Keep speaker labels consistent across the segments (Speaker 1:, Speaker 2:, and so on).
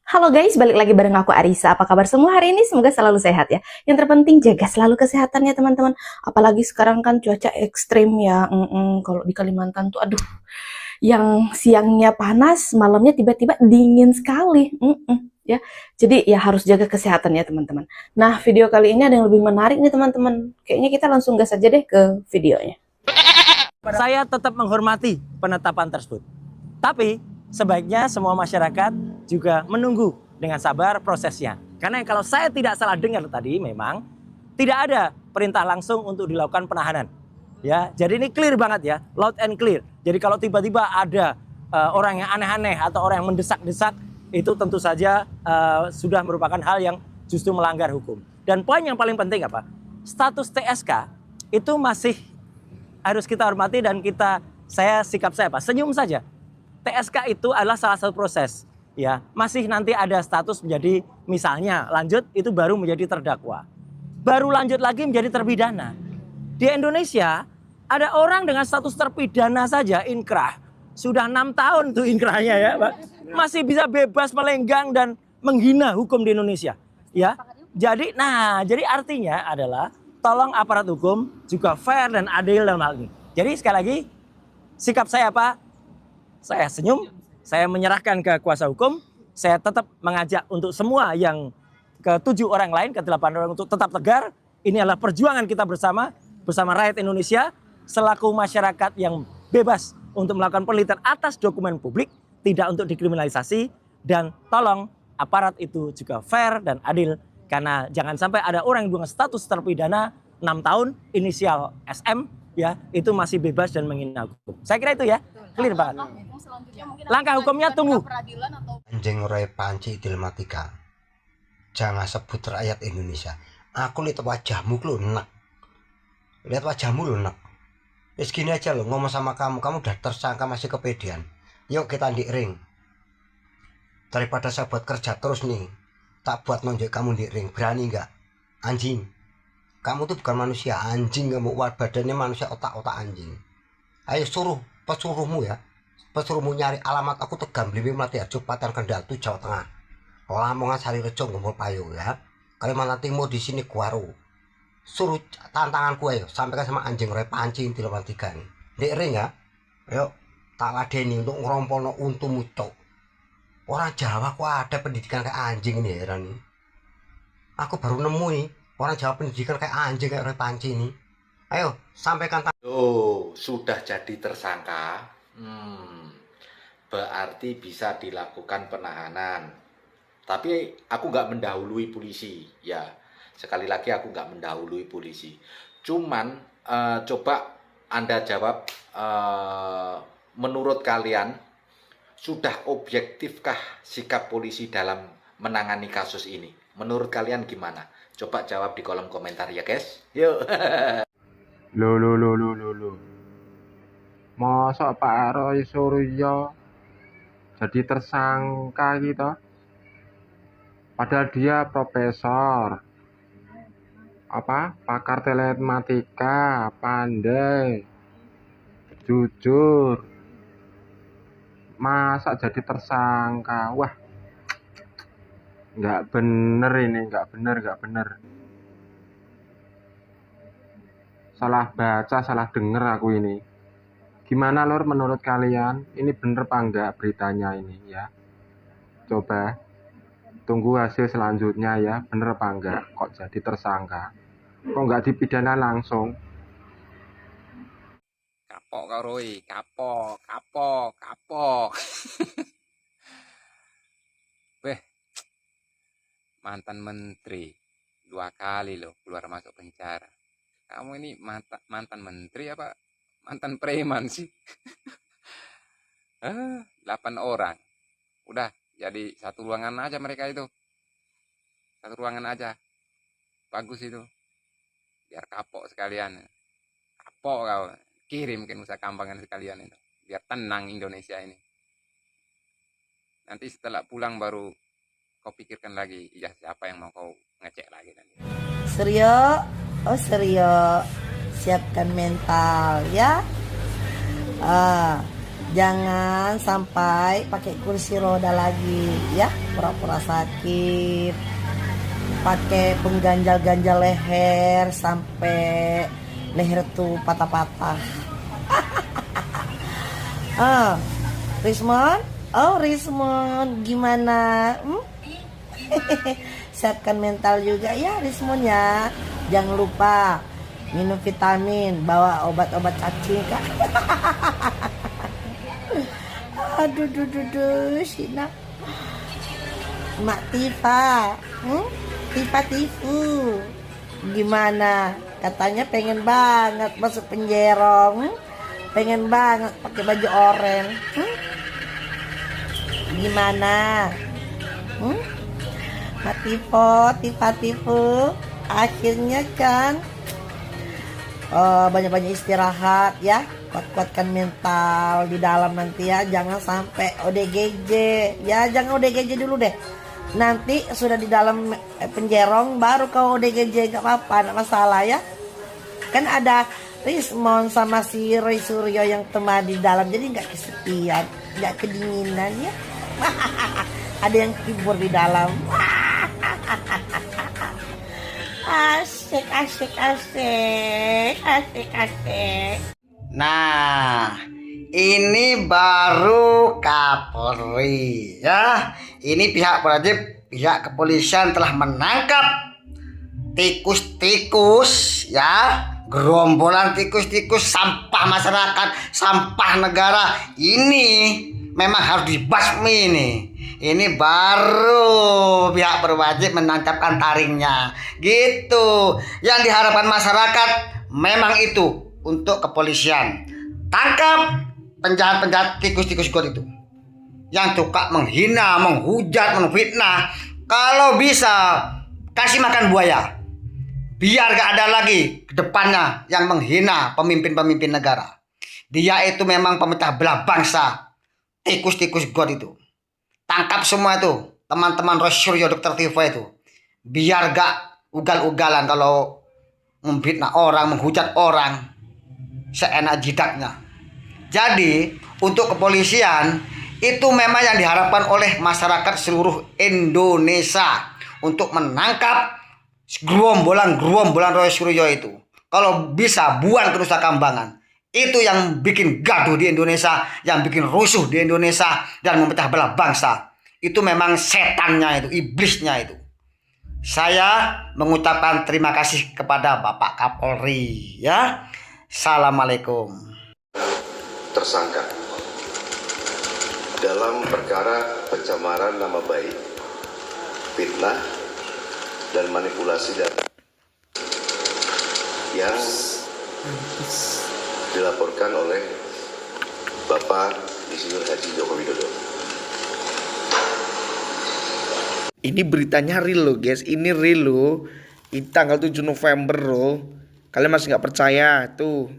Speaker 1: Halo guys, balik lagi bareng aku Arisa. Apa kabar semua hari ini? Semoga selalu sehat ya. Yang terpenting jaga selalu kesehatannya teman-teman. Apalagi sekarang kan cuaca ekstrim ya. Kalau di Kalimantan tuh aduh, yang siangnya panas, malamnya tiba-tiba dingin sekali. Ya. Jadi ya harus jaga kesehatan ya teman-teman. Nah, video kali ini ada yang lebih menarik nih teman-teman. Kayaknya kita langsung gas aja deh ke videonya.
Speaker 2: Saya tetap menghormati penetapan tersebut. Tapi sebaiknya semua masyarakat juga menunggu dengan sabar prosesnya. Karena kalau saya tidak salah dengar tadi memang tidak ada perintah langsung untuk dilakukan penahanan. Ya, jadi ini clear banget ya, loud and clear. Jadi kalau tiba-tiba ada orang yang aneh-aneh atau orang yang mendesak-desak, itu tentu saja sudah merupakan hal yang justru melanggar hukum. Dan poin yang paling penting apa? Status TSK itu masih harus kita hormati dan sikap saya apa? Senyum saja. TSK itu adalah salah satu proses, ya. Masih nanti ada status menjadi misalnya lanjut itu baru menjadi terdakwa. Baru lanjut lagi menjadi terpidana. Di Indonesia ada orang dengan status terpidana saja inkrah. Sudah 6 tahun tuh inkrahnya ya, Pak. Masih bisa bebas melenggang dan menghina hukum di Indonesia, ya. Jadi artinya adalah tolong aparat hukum juga fair dan adil dalam hal ini. Jadi sekali lagi sikap saya apa? Saya senyum, saya menyerahkan ke kuasa hukum, saya tetap mengajak untuk semua yang ke-7 orang lain, ke-8 orang untuk tetap tegar. Ini adalah perjuangan kita bersama rakyat Indonesia, selaku masyarakat yang bebas untuk melakukan penelitian atas dokumen publik, tidak untuk dikriminalisasi, dan tolong aparat itu juga fair dan adil, karena jangan sampai ada orang yang dengan status terpidana 6 tahun, inisial SM, ya, itu masih bebas dan menghina hukum. Saya kira itu ya, clear banget. Langkah hukumnya tunggu.
Speaker 3: Anjing Roy Panci Dilmatika. Jangan sebut rakyat Indonesia. Aku lihat wajahmu lu enak. Lihat wajahmu lu enak. Wis gini aja lo ngomong sama kamu udah tersangka masih kepedean. Yuk kita di ring. Daripada saya buat kerja terus nih, tak buat nonjok kamu di ring. Berani nggak? Anjing. Kamu tuh bukan manusia, anjing kamu. Badannya manusia, otak-otak anjing. Ayo suruh pesuruhmu ya. Pesuruhmu nyari alamat aku Tegal Mliwing Mlatiharjo Patan Kendal Jawa Tengah. Lamongan Sarirejo Ngumpul Payo ya. Kalimantan Timur di sini Guaro. Suruh tantanganku ayo sampaikan sama anjing Roy Panci Dilmatika nih. Di ring ya. Ayo tak ladeni untuk ngerompolno untumu cok. Orang Jawa kok ada pendidikan kayak anjing ini heran nih. Aku baru nemu nih orang Jawa pendidikan kayak anjing kayak Roy Panci ini. Ayo sampaikan.
Speaker 4: Oh, sudah jadi tersangka. Berarti bisa dilakukan penahanan. Tapi aku nggak mendahului polisi, ya. Sekali lagi aku nggak mendahului polisi. Cuman coba Anda jawab, menurut kalian sudah objektifkah sikap polisi dalam menangani kasus ini? Menurut kalian gimana? Coba jawab di kolom komentar ya guys. Yuk.
Speaker 5: Loh. Masa Pak Roy Suryo jadi tersangka gitu? Padahal dia profesor, pakar telematika, pandai, jujur. Masa jadi tersangka? Wah, nggak bener ini, nggak bener. Salah baca, salah denger aku ini. Gimana lor menurut kalian? Ini bener apa enggak beritanya ini ya? Coba tunggu hasil selanjutnya ya. Bener apa enggak? Kok jadi tersangka? Kok enggak dipidana langsung?
Speaker 6: Kapok kau Roy, kapok. Weh, mantan menteri 2 kali loh keluar masuk penjara. Kamu ini mantan menteri apa mantan preman sih? 8 orang. Udah jadi satu ruangan aja mereka itu. Satu ruangan aja. Bagus itu. Biar kapok sekalian. Kapok kau. Kirim ke Nusa Kambangan sekalian itu. Biar tenang Indonesia ini. Nanti setelah pulang baru kau pikirkan lagi. Ya siapa yang mau kau ngecek lagi nanti.
Speaker 7: Suryo, Suryo, siapkan mental ya. Jangan sampai pakai kursi roda lagi ya, pura-pura sakit, pakai pengganjal-ganjal leher sampai leher tuh patah-patah. Rismon, gimana? Siapkan mental juga ya Rismon ya. Jangan lupa minum vitamin, bawa obat-obat cacing Kak. Aduh, Sina. Mak Tifa, Tifu. Gimana? Katanya pengen banget masuk penjerong, pengen banget pakai baju oranye. Gimana? Mak Tifu, akhirnya kan banyak-banyak istirahat ya, kuat-kuatkan mental di dalam nanti ya, jangan sampai ODGJ ya, jangan ODGJ dulu deh, nanti sudah di dalam penjerong baru kau ODGJ, gak apa-apa, gak masalah ya, kan ada Rismon sama si Roy Suryo yang temani di dalam, jadi gak kesepian, gak kedinginan ya. Ada yang hibur di dalam. Asik.
Speaker 8: Nah, ini baru Kapolri ya. Ini pihak wajib, pihak kepolisian telah menangkap tikus-tikus ya, gerombolan tikus-tikus sampah masyarakat, sampah negara. Ini memang harus dibasmi ini. Ini baru pihak berwajib menancapkan taringnya. Gitu. Yang diharapkan masyarakat memang itu untuk kepolisian. Tangkap penjahat-penjahat tikus-tikus got itu. Yang suka menghina, menghujat, menfitnah. Kalau bisa kasih makan buaya. Biar gak ada lagi ke depannya yang menghina pemimpin-pemimpin negara. Dia itu memang pemecah belah bangsa. Tikus-tikus got itu. Tangkap semua itu, teman-teman Roy Suryo, Dr. Tifa itu. Biar gak ugal-ugalan kalau memfitnah orang, menghujat orang seenak jidatnya. Jadi, untuk kepolisian itu memang yang diharapkan oleh masyarakat seluruh Indonesia untuk menangkap gerombolan Roy Suryo itu. Kalau bisa buang ke Nusa Kambangan. Itu yang bikin gaduh di Indonesia, yang bikin rusuh di Indonesia dan memecah belah bangsa. Itu memang setannya itu, iblisnya itu. Saya mengucapkan terima kasih kepada Bapak Kapolri ya. Assalamualaikum.
Speaker 9: Tersangka dalam perkara pencemaran nama baik, fitnah dan manipulasi data yang dilaporkan oleh Bapak Insinyur Haji Joko Widodo.
Speaker 10: Ini beritanya real loh guys, ini real loh. Ini tanggal 7 November loh. Kalian masih nggak percaya tuh?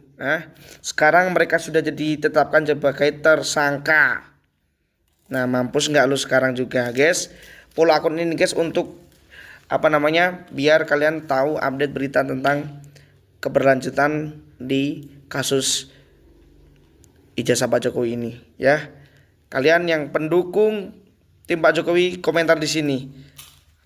Speaker 10: Sekarang mereka sudah ditetapkan sebagai tersangka. Nah, mampus nggak lu sekarang juga guys? Follow akun ini guys untuk biar kalian tahu update berita tentang keberlanjutan di kasus ijazah Pak Jokowi ini ya. Kalian yang pendukung tim Pak Jokowi komentar di sini.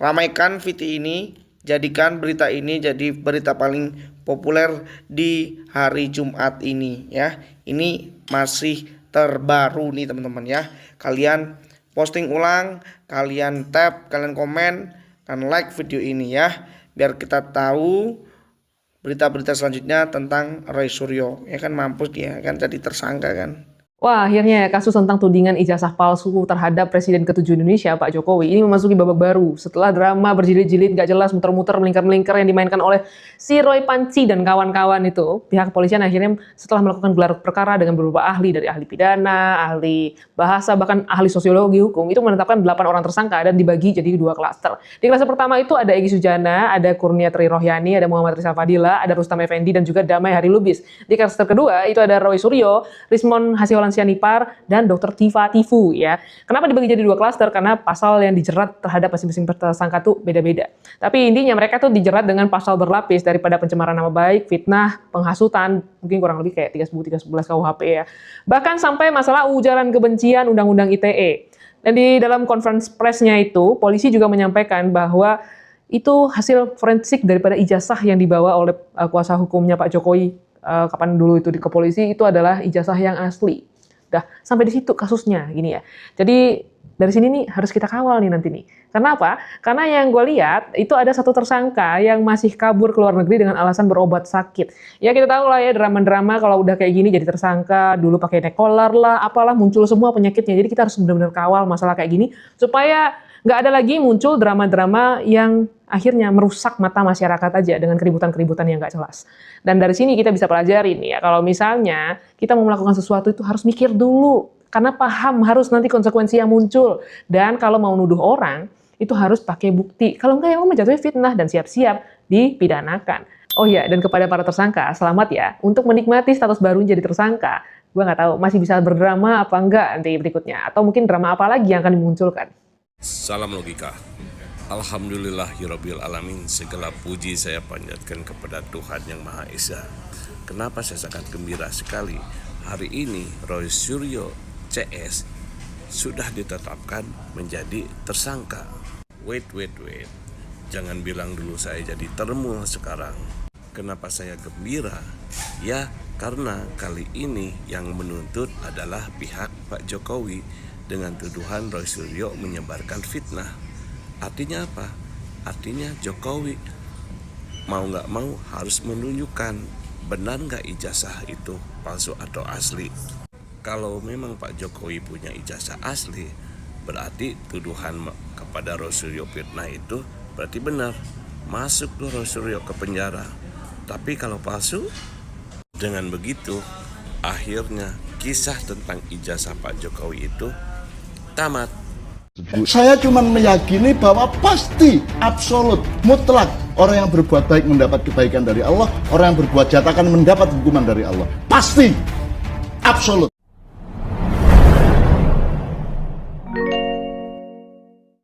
Speaker 10: Ramaikan video ini, jadikan berita ini jadi berita paling populer di hari Jumat ini ya. Ini masih terbaru nih teman-teman ya. Kalian posting ulang, kalian tap, kalian komen, dan like video ini ya, biar kita tahu berita-berita selanjutnya tentang Roy Suryo. Ya kan, mampus dia kan jadi tersangka kan.
Speaker 11: Wah, akhirnya kasus tentang tudingan ijazah palsu terhadap Presiden ke-7 Indonesia, Pak Jokowi, ini memasuki babak baru. Setelah drama berjilid-jilid, gak jelas, muter-muter, melingkar-melingkar yang dimainkan oleh si Roy Panci dan kawan-kawan itu, pihak kepolisian akhirnya setelah melakukan gelar perkara dengan beberapa ahli, dari ahli pidana, ahli bahasa, bahkan ahli sosiologi hukum, itu menetapkan 8 orang tersangka dan dibagi jadi 2 klaster. Di klaster pertama itu ada Egy Sujana, ada Kurnia Tri Rohyani, ada Muhammad Rizal Fadila, ada Rustam Effendi, dan juga Damai Hari Lubis. Di klaster kedua itu ada Roy Suryo, Rismon Hasiholan Sianipar, dan Dr. Tifa Tifu ya. Kenapa dibagi jadi 2 klaster? Karena pasal yang dijerat terhadap masing-masing tersangka tuh beda-beda. Tapi intinya mereka tuh dijerat dengan pasal berlapis daripada pencemaran nama baik, fitnah, penghasutan, mungkin kurang lebih kayak 311 KUHP ya. Bahkan sampai masalah ujaran kebencian Undang-Undang ITE. Dan di dalam conference press-nya itu, polisi juga menyampaikan bahwa itu hasil forensik daripada ijazah yang dibawa oleh kuasa hukumnya Pak Jokowi kapan dulu itu ke polisi, itu adalah ijazah yang asli. Dah sampai di situ kasusnya gini ya. Jadi dari sini nih harus kita kawal nih nanti nih. Karena apa? Karena yang gue lihat itu ada satu tersangka yang masih kabur ke luar negeri dengan alasan berobat sakit. Ya kita tahu lah ya, drama-drama kalau udah kayak gini jadi tersangka, dulu pakai neck collar lah, apalah, muncul semua penyakitnya. Jadi kita harus benar-benar kawal masalah kayak gini supaya nggak ada lagi muncul drama-drama yang akhirnya merusak mata masyarakat aja dengan keributan-keributan yang nggak jelas. Dan dari sini kita bisa pelajarin ya, kalau misalnya kita mau melakukan sesuatu itu harus mikir dulu, karena paham harus nanti konsekuensi yang muncul. Dan kalau mau nuduh orang, itu harus pakai bukti. Kalau enggak, ya menjatuhi fitnah dan siap-siap dipidanakan. Oh ya, dan kepada para tersangka, selamat ya untuk menikmati status baru jadi tersangka. Gue nggak tahu masih bisa berdrama apa enggak nanti berikutnya, atau mungkin drama apa lagi yang akan dimunculkan.
Speaker 12: Salam logika. Alhamdulillahirabbil alamin. Segala puji saya panjatkan kepada Tuhan Yang Maha Esa. Kenapa saya sangat gembira sekali hari ini Roy Suryo CS sudah ditetapkan menjadi tersangka. Wait. Jangan bilang dulu saya jadi termul sekarang. Kenapa saya gembira? Ya, karena kali ini yang menuntut adalah pihak Pak Jokowi dengan tuduhan Roy Suryo menyebarkan fitnah. Artinya apa? Artinya Jokowi mau nggak mau harus menunjukkan benar nggak ijazah itu palsu atau asli. Kalau memang Pak Jokowi punya ijazah asli, berarti tuduhan kepada Roy Suryo fitnah itu berarti benar. Masuk tuh Roy Suryo ke penjara. Tapi kalau palsu, dengan begitu akhirnya kisah tentang ijazah Pak Jokowi itu tamat.
Speaker 13: Saya cuma meyakini bahwa pasti absolut mutlak orang yang berbuat baik mendapat kebaikan dari Allah, orang yang berbuat jahat akan mendapat hukuman dari Allah. Pasti absolut.